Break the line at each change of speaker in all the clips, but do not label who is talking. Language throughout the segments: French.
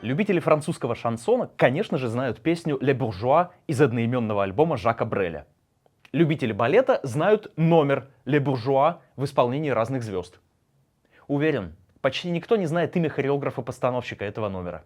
Любители французского шансона, конечно же, знают песню «Le Bourgeois» из одноименного альбома Жака Бреля. Любители балета знают номер «Le Bourgeois» в исполнении разных звезд. Уверен, почти никто не знает имя хореографа-постановщика этого номера.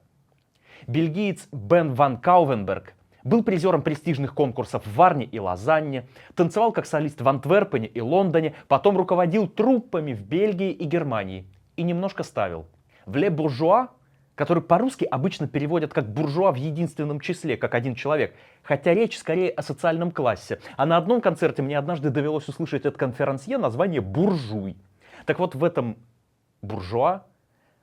Бельгиец Бен ван Каувенберг был призером престижных конкурсов в Варне и Лозанне, танцевал как солист в Антверпене и Лондоне, потом руководил труппами в Бельгии и Германии и немножко ставил. В «Le Bourgeois», который по-русски обычно переводят как «буржуа» в единственном числе, как один человек, хотя речь скорее о социальном классе. А на одном концерте мне однажды довелось услышать от конферансье название «буржуй». Так вот, в этом «буржуа»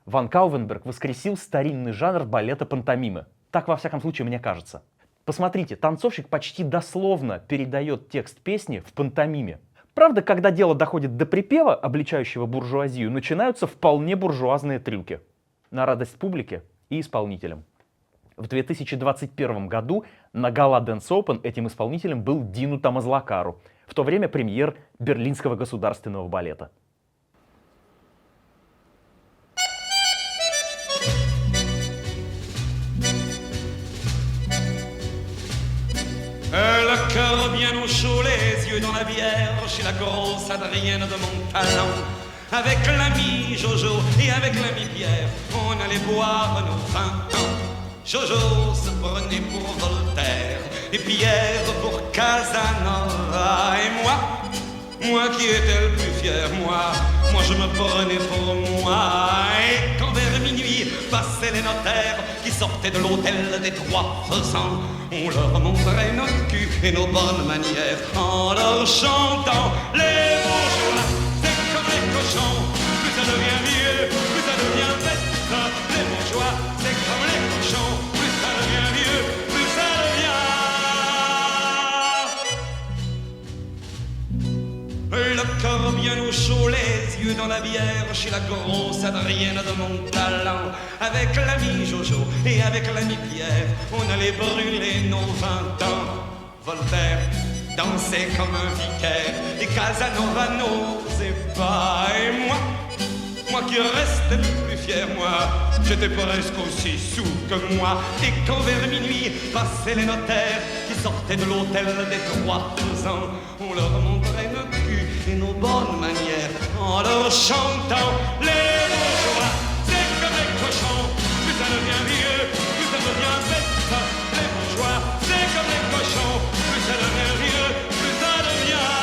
Ван Каувенберг воскресил старинный жанр балета пантомимы. Так, во всяком случае, мне кажется. Посмотрите, танцовщик почти дословно передает текст песни в пантомиме. Правда, когда дело доходит до припева, обличающего буржуазию, начинаются вполне буржуазные трюки. На радость публике и исполнителям. В 2021 году на Gala Dance Open этим исполнителем был Дину Тамазлакару, в то время премьер Берлинского государственного балета.
Le cœur bien au chaud, les yeux dans la bière, chez la grosse Adrienne de mon talent. Avec l'ami Jojo et avec l'ami Pierre, on allait boire nos 20 ans. Jojo se prenait pour Voltaire et Pierre pour Casanova. Et moi qui étais le plus fier, moi je me prenais pour moi. Et quand vers minuit passaient les notaires qui sortaient de l'hôtel des Trois Faisans, on leur montrait notre cul et nos bonnes manières en leur chantant les bourgeois. Plus ça devient vieux, plus ça devient bête. Les bourgeois, c'est comme les cochons. Plus ça devient vieux, plus ça devient. Le cœur bien au chaud, les yeux dans la bière, chez la grosse Adrienne de mon talent. Avec l'ami Jojo et avec l'ami Pierre, on allait brûler nos 20 ans. Voltaire dansait comme un vicaire et Casanova n'osait pas. Et moi qui restais le plus fier, j'étais presque aussi sous que moi. Et quand vers minuit passaient les notaires qui sortaient de l'hôtel des Trois Faisans, on leur montrait nos culs et nos bonnes manières en leur chantant les bourgeois, c'est comme les cochons. Plus ça devient vieux, plus ça devient bête. Les bourgeois, c'est comme les cochons. Plus ça devient vieux, plus ça devient.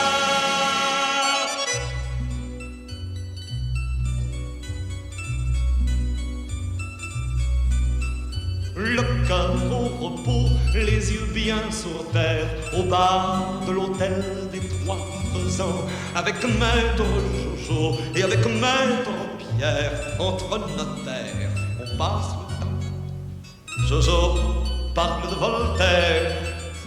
Le cœur au repos, les yeux bien sur terre, au bar de l'hôtel des Trois Faisans, avec maître Jojo et avec maître Pierre, entre notaires, on passe le temps. Jojo parle de Voltaire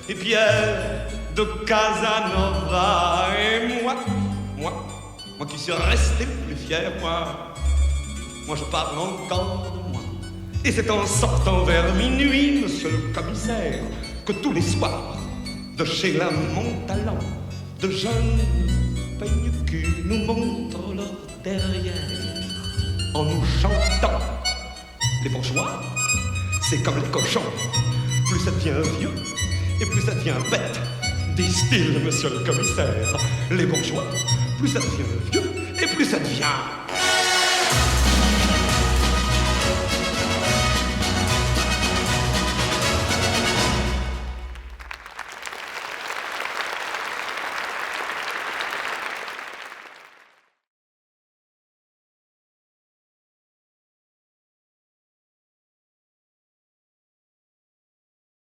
et Pierre de Casanova. Et moi qui suis resté le plus fier, moi je parle encore de moi. Et c'est en sortant vers minuit, monsieur le commissaire, que tous les soirs, de chez la Montalent, de jeunes peigne-cul nous montrent leur derrière, en nous chantant. Les bourgeois, c'est comme les cochons, plus ça devient vieux et plus ça devient bête, disent-ils, monsieur le commissaire. Les bourgeois, plus ça devient vieux et plus ça devient